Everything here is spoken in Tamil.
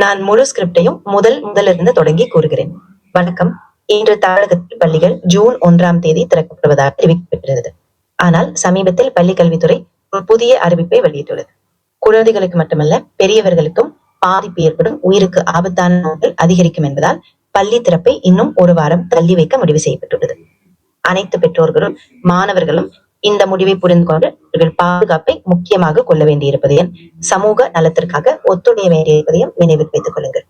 நான் முழு ஸ்கிரிப்டையும் முதலிருந்து தொடங்கி கூறுகிறேன். வணக்கம். இன்று தமிழகத்தில் பள்ளிகள் ஜூன் 1ஆம் தேதி திறக்கப்படுவதாக அறிவிக்கப்பட்டிருந்தது. ஆனால் சமீபத்தில் பள்ளி கல்வித்துறை ஒரு புதிய அறிவிப்பை வெளியிட்டுள்ளது. குழந்தைகளுக்கு மட்டுமல்ல, பெரியவர்களுக்கும் பாதிப்பு ஏற்படும், உயிருக்கு ஆபத்தான நோய்கள் அதிகரிக்கும் என்பதால் பள்ளி திறப்பை இன்னும் ஒரு வாரம் தள்ளி வைக்க முடிவு செய்யப்பட்டுள்ளது. அனைத்து பெற்றோர்களும் மாணவர்களும் இந்த முடிவை புரிந்து கொண்டு அவர்கள் பாதுகாப்பை முக்கியமாக கொள்ள வேண்டியிருப்பதையும், சமூக நலத்திற்காக ஒத்துழைய வேண்டியிருப்பதையும் நினைவில் வைத்துக் கொள்ளுங்கள்.